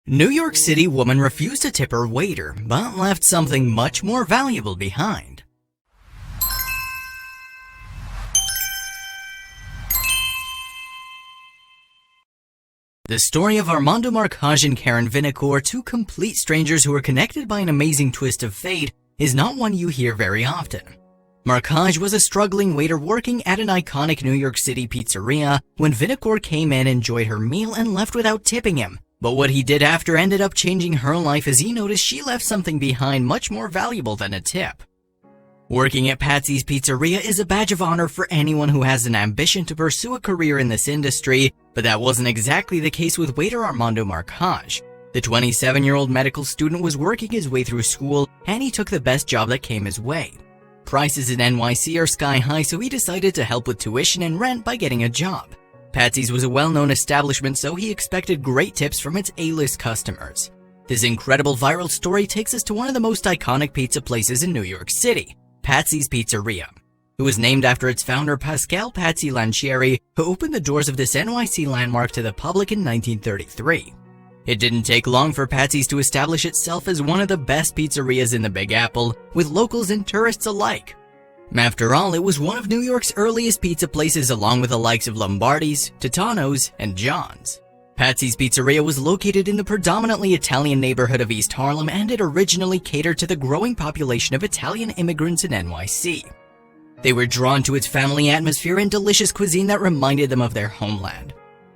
New York City woman refused to tip her waiter, but left something much more valuable behind. The story of Armando Markaj and Karen Vinacour, two complete strangers who were connected by an amazing twist of fate, is not one you hear very often. Markaj was a struggling waiter working at an iconic New York City pizzeria when Vinacour came in, enjoyed her meal, and left without tipping him. But what he did after ended up changing her life as he noticed she left something behind much more valuable than a tip. Working at Patsy's Pizzeria is a badge of honor for anyone who has an ambition to pursue a career in this industry, but that wasn't exactly the case with waiter Armando Markaj. The 27-year-old medical student was working his way through school, and he took the best job that came his way. Prices in NYC are sky high, so he decided to help with tuition and rent by getting a job. Patsy's was a well-known establishment, so he expected great tips from its A-list customers. This incredible viral story takes us to one of the most iconic pizza places in New York City, Patsy's Pizzeria. It was named after its founder Pascal Patsy Lancieri, who opened the doors of this NYC landmark to the public in 1933. It didn't take long for Patsy's to establish itself as one of the best pizzerias in the Big Apple, with locals and tourists alike. After all, it was one of New York's earliest pizza places, along with the likes of Lombardi's, Totano's, and John's. Patsy's Pizzeria was located in the predominantly Italian neighborhood of East Harlem, and it originally catered to the growing population of Italian immigrants in NYC. They were drawn to its family atmosphere and delicious cuisine that reminded them of their homeland.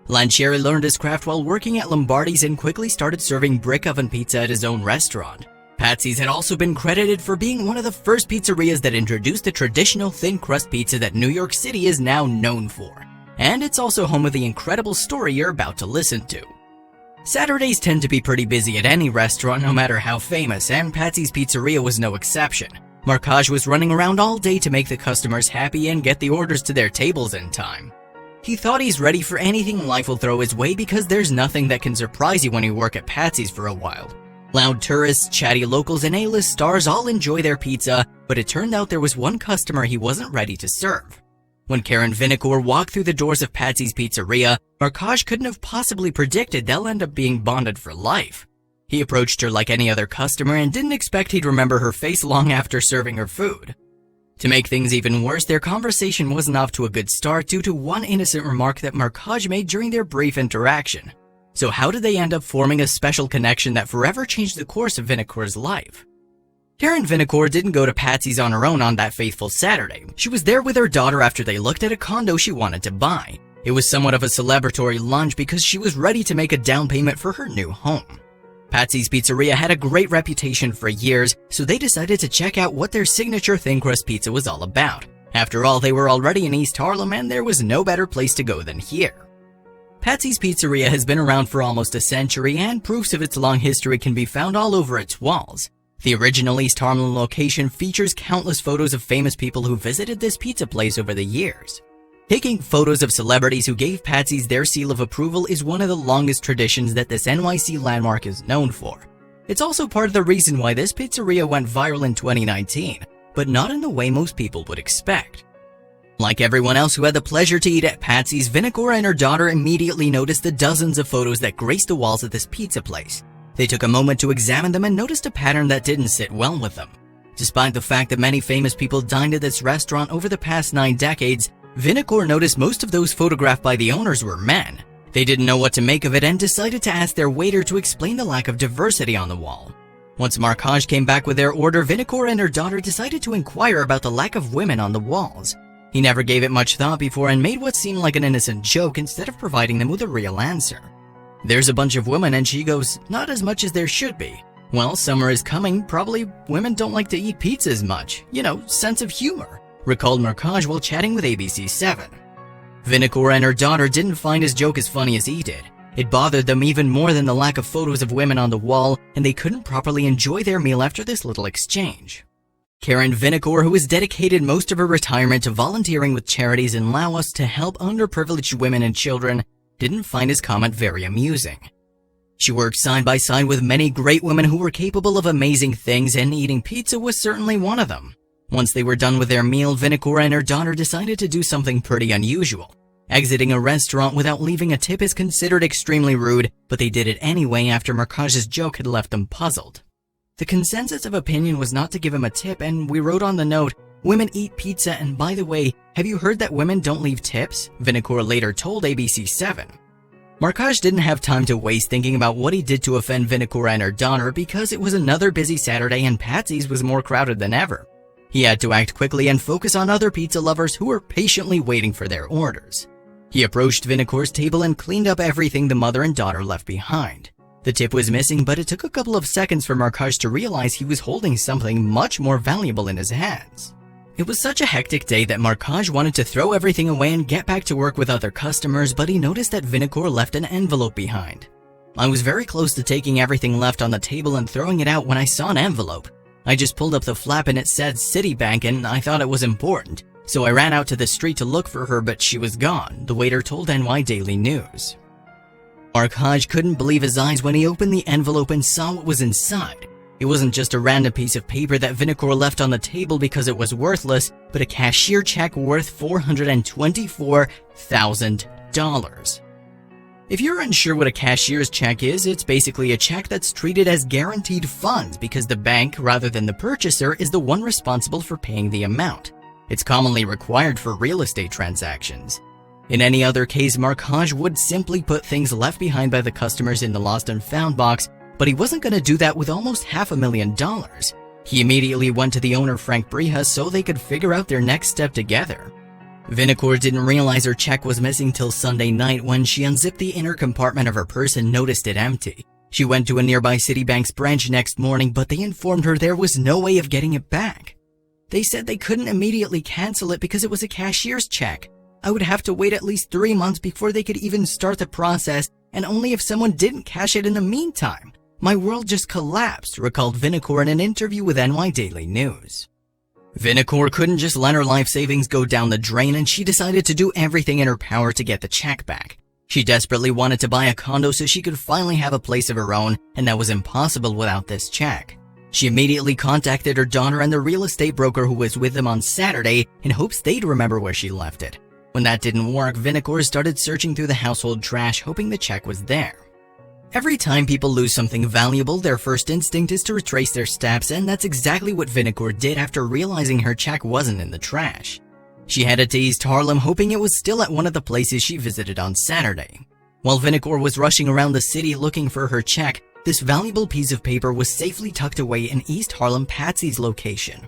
Lancieri learned his craft while working at Lombardi's and quickly started serving brick oven pizza at his own restaurant. Patsy's had also been credited for being one of the first pizzerias that introduced the traditional thin crust pizza that New York City is now known for. And it's also home of the incredible story you're about to listen to. Saturdays tend to be pretty busy at any restaurant, no matter how famous, and Patsy's Pizzeria was no exception. Markaj was running around all day to make the customers happy and get the orders to their tables in time. He thought he's ready for anything life will throw his way because there's nothing that can surprise you when you work at Patsy's for a while. Loud tourists, chatty locals, and A-list stars all enjoy their pizza, but it turned out there was one customer he wasn't ready to serve. When Karen Vinacour walked through the doors of Patsy's Pizzeria, Markaj couldn't have possibly predicted they'll end up being bonded for life. He approached her like any other customer and didn't expect he'd remember her face long after serving her food. To make things even worse, their conversation wasn't off to a good start due to one innocent remark that Markaj made during their brief interaction. So how did they end up forming a special connection that forever changed the course of Vinacour's life? Karen Vinacour didn't go to Patsy's on her own on that fateful Saturday. She was there with her daughter after they looked at a condo she wanted to buy. It was somewhat of a celebratory lunch because she was ready to make a down payment for her new home. Patsy's Pizzeria had a great reputation for years, so they decided to check out what their signature thin crust pizza was all about. After all, they were already in East Harlem and there was no better place to go than here. Patsy's Pizzeria has been around for almost a century, and proofs of its long history can be found all over its walls. The original East Harlem location features countless photos of famous people who visited this pizza place over the years. Taking photos of celebrities who gave Patsy's their seal of approval is one of the longest traditions that this NYC landmark is known for. It's also part of the reason why this pizzeria went viral in 2019, but not in the way most people would expect. Like everyone else who had the pleasure to eat at Patsy's, Vinacour and her daughter immediately noticed the dozens of photos that graced the walls of this pizza place. They took a moment to examine them and noticed a pattern that didn't sit well with them. Despite the fact that many famous people dined at this restaurant over the past 9 decades, Vinacour noticed most of those photographed by the owners were men. They didn't know what to make of it and decided to ask their waiter to explain the lack of diversity on the wall. Once Markaj came back with their order, Vinacour and her daughter decided to inquire about the lack of women on the walls. He never gave it much thought before and made what seemed like an innocent joke instead of providing them with a real answer. "There's a bunch of women," and she goes, "Not as much as there should be." "Well, summer is coming, probably women don't like to eat pizza as much. You know, sense of humor," recalled Markaj while chatting with ABC7. Vinacour and her daughter didn't find his joke as funny as he did. It bothered them even more than the lack of photos of women on the wall, and they couldn't properly enjoy their meal after this little exchange. Karen Vinacour, who has dedicated most of her retirement to volunteering with charities in Laos to help underprivileged women and children, didn't find his comment very amusing. She worked side by side with many great women who were capable of amazing things, and eating pizza was certainly one of them. Once they were done with their meal, Vinacour and her daughter decided to do something pretty unusual. Exiting a restaurant without leaving a tip is considered extremely rude, but they did it anyway after Markaj's joke had left them puzzled. The consensus of opinion was not to give him a tip, and we wrote on the note, "Women eat pizza, and by the way, have you heard that women don't leave tips?" Vinacour later told ABC7. Markaj didn't have time to waste thinking about what he did to offend Vinacour and her daughter because it was another busy Saturday and Patsy's was more crowded than ever. He had to act quickly and focus on other pizza lovers who were patiently waiting for their orders. He approached Vinacour's table and cleaned up everything the mother and daughter left behind. The tip was missing, but it took a couple of seconds for Markaj to realize he was holding something much more valuable in his hands. It was such a hectic day that Markaj wanted to throw everything away and get back to work with other customers, but he noticed that Vinacour left an envelope behind. "I was very close to taking everything left on the table and throwing it out when I saw an envelope. I just pulled up the flap and it said Citibank and I thought it was important. So I ran out to the street to look for her, but she was gone," the waiter told NY Daily News. Markaj couldn't believe his eyes when he opened the envelope and saw what was inside. It wasn't just a random piece of paper that Vinacour left on the table because it was worthless, but a cashier check worth $424,000. If you're unsure what a cashier's check is, it's basically a check that's treated as guaranteed funds because the bank, rather than the purchaser, is the one responsible for paying the amount. It's commonly required for real estate transactions. In any other case, Markaj would simply put things left behind by the customers in the lost and found box, but he wasn't going to do that with almost $500,000. He immediately went to the owner Frank Brija so they could figure out their next step together. Vinacour didn't realize her check was missing till Sunday night when she unzipped the inner compartment of her purse and noticed it empty. She went to a nearby Citibank's branch next morning, but they informed her there was no way of getting it back. They said they couldn't immediately cancel it because it was a cashier's check. "I would have to wait at least 3 months before they could even start the process, and only if someone didn't cash it in the meantime. My world just collapsed," recalled Vinacour in an interview with NY Daily News. Vinacour couldn't just let her life savings go down the drain, and she decided to do everything in her power to get the check back. She desperately wanted to buy a condo so she could finally have a place of her own, and that was impossible without this check. She immediately contacted her daughter and the real estate broker who was with them on Saturday in hopes they'd remember where she left it. When that didn't work, Vinacour started searching through the household trash, hoping the check was there. Every time people lose something valuable, their first instinct is to retrace their steps, and that's exactly what Vinacour did after realizing her check wasn't in the trash. She headed to East Harlem, hoping it was still at one of the places she visited on Saturday. While Vinacour was rushing around the city looking for her check, this valuable piece of paper was safely tucked away in East Harlem Patsy's location.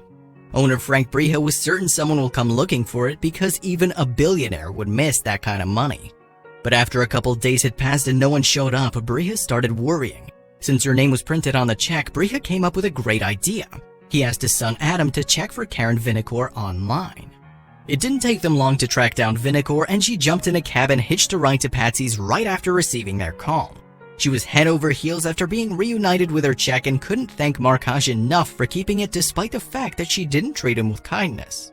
Owner Frank Brija was certain someone will come looking for it because even a billionaire would miss that kind of money. But after a couple days had passed and no one showed up, Brija started worrying. Since her name was printed on the check, Brija came up with a great idea. He asked his son Adam to check for Karen Vinacour online. It didn't take them long to track down Vinacour, and she jumped in a cab and hitched a ride to Patsy's right after receiving their call. She was head over heels after being reunited with her check and couldn't thank Markaj enough for keeping it despite the fact that she didn't treat him with kindness.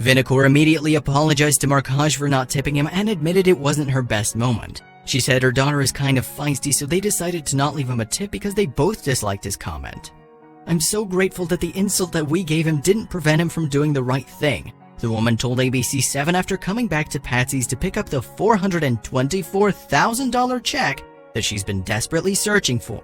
Vinacour immediately apologized to Markaj for not tipping him and admitted it wasn't her best moment. She said her daughter is kind of feisty, so they decided to not leave him a tip because they both disliked his comment. "I'm so grateful that the insult that we gave him didn't prevent him from doing the right thing," the woman told ABC7 after coming back to Patsy's to pick up the $424,000 check that she's been desperately searching for.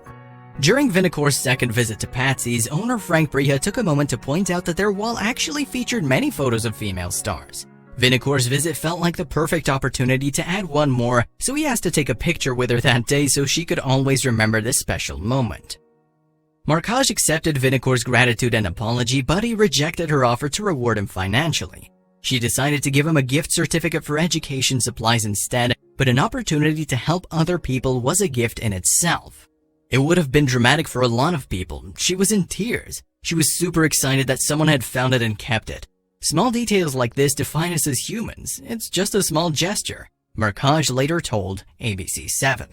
During Vinacour's second visit to Patsy's, owner Frank Brija took a moment to point out that their wall actually featured many photos of female stars. Vinacour's visit felt like the perfect opportunity to add one more, so he asked to take a picture with her that day so she could always remember this special moment. Markaj accepted Vinacour's gratitude and apology, but he rejected her offer to reward him financially. She decided to give him a gift certificate for education supplies instead, but an opportunity to help other people was a gift in itself. It would have been dramatic for a lot of people. She was in tears. She was super excited that someone had found it and kept it. "Small details like this define us as humans. It's just a small gesture," Markaj later told ABC7.